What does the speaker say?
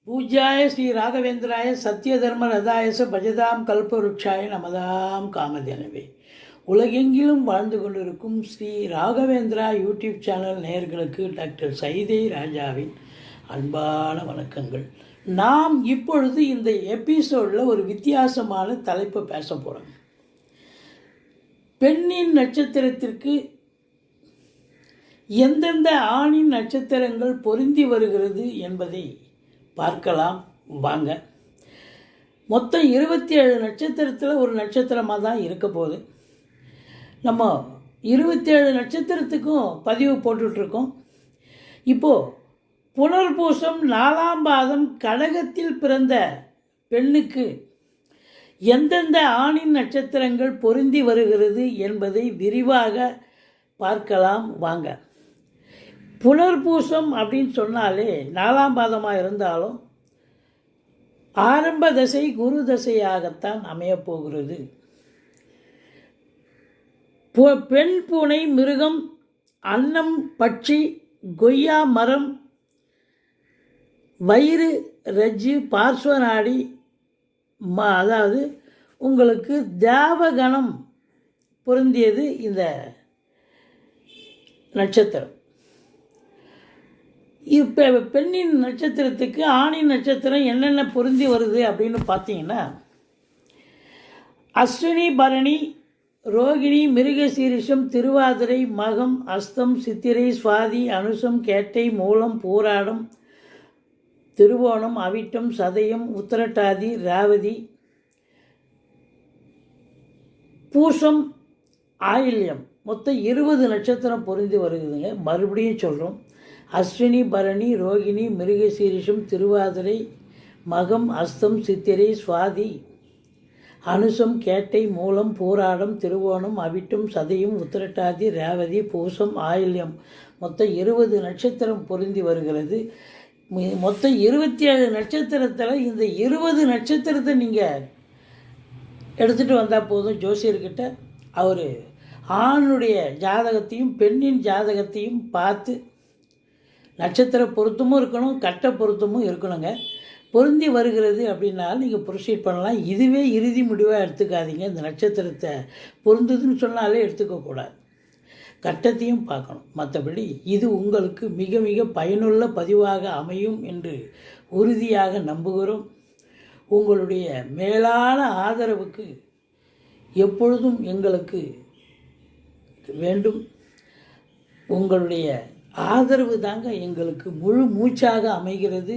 பூஜ்யாய ஸ்ரீ ராகவேந்திராய சத்யதர்ம ரதாயச பஜதாம் கல்பவருட்சாய நமதாம் காமதேனவே. உலகெங்கிலும் வாழ்ந்து கொண்டிருக்கும் ஸ்ரீ ராகவேந்திரா யூடியூப் சேனல் நேயர்களுக்கு டாக்டர் சைதை ராஜாவின் அன்பான வணக்கங்கள். நாம் இப்பொழுது இந்த எபிசோடில் ஒரு வித்தியாசமான தலைப்பை பேச போகிறோம். பெண்ணின் நட்சத்திரத்திற்கு எந்தெந்த ஆணின் நட்சத்திரங்கள் பொருந்தி வருகிறது என்பதை பார்க்கலாம் வாங்க. மொத்தம் 27 நட்சத்திரத்தில் ஒரு நட்சத்திரமாக தான் இருக்க போகுது. நம்ம 27 நட்சத்திரத்துக்கும் பதிவு போட்டுட்ருக்கோம். இப்போது புனர்பூசம் 4ஆம் பாதம் கடகத்தில் பிறந்த பெண்ணுக்கு எந்தெந்த ஆணின் நட்சத்திரங்கள் பொருந்தி வருகிறது என்பதை விரிவாக பார்க்கலாம் வாங்க. புனர்பூசம் அப்படின்னு சொன்னாலே 4ஆம் பாதமாக இருந்தாலும் ஆரம்ப தசை குரு தசையாகத்தான் அமையப்போகிறது. பெண் பூனை மிருகம் அன்னம் பட்சி கொய்யா மரம் வயிறு ரஜ்ஜு பார்ஸ்வநாடி அதாவது உங்களுக்கு தேவகணம் பொருந்தியது இந்த நட்சத்திரம். இப்போ பெண்ணின் நட்சத்திரத்துக்கு ஆணின் நட்சத்திரம் என்னென்ன பொருந்தி வருது அப்படின்னு பார்த்தீங்கன்னா, அஸ்வினி பரணி ரோகிணி மிருகசீரிஷம் திருவாதிரை மகம் அஸ்தம் சித்திரை சுவாதி அனுசம் கேட்டை மூலம் பூராடம் திருவோணம் அவிட்டம் சதயம் உத்திரட்டாதி ரேவதி பூசம் ஆயில்யம் மொத்தம் 20 நட்சத்திரம் பொருந்தி வருகுதுங்க. மறுபடியும் சொல்கிறோம். அஸ்வினி பரணி ரோகிணி மிருகசீரிஷம் திருவாதிரை மகம் அஸ்தம் சித்திரை சுவாதி அனுசம் கேட்டை மூலம் பூராடம் திருவோணம் அவிட்டம் சதயம் உத்திரட்டாதி ரேவதி பூசம் ஆயில்யம் மொத்தம் 20 நட்சத்திரம் பொருந்தி வருகிறது. மொத்தம் 27 நட்சத்திரத்தில் இந்த 20 நட்சத்திரத்தை நீங்கள் எடுத்துகிட்டு வந்தால் போதும். ஜோசியர்கிட்ட அவர் ஆணுடைய ஜாதகத்தையும் பெண்ணின் ஜாதகத்தையும் பார்த்து நட்சத்திர பொருத்தமும் இருக்கணும், கட்ட பொருத்தமும் இருக்கணுங்க. பொருந்தி வருகிறது அப்படின்னா நீங்கள் ப்ரொசீட் பண்ணலாம். இதுவே இறுதி முடிவாக எடுத்துக்காதீங்க. இந்த நட்சத்திரத்தை பொருந்துதுன்னு சொன்னாலே எடுத்துக்கக்கூடாது. கட்டத்தையும் பார்க்கணும். மற்றபடி இது உங்களுக்கு மிக மிக பயனுள்ள பதிவாக அமையும் என்று உறுதியாக நம்புகிறோம். உங்களுடைய மேலான ஆதரவுக்கு எப்பொழுதும் எங்களுக்கு வேண்டும். உங்களுடைய ஆதரவு தாங்க எங்களுக்கு முழு மூச்சாக அமைகிறது.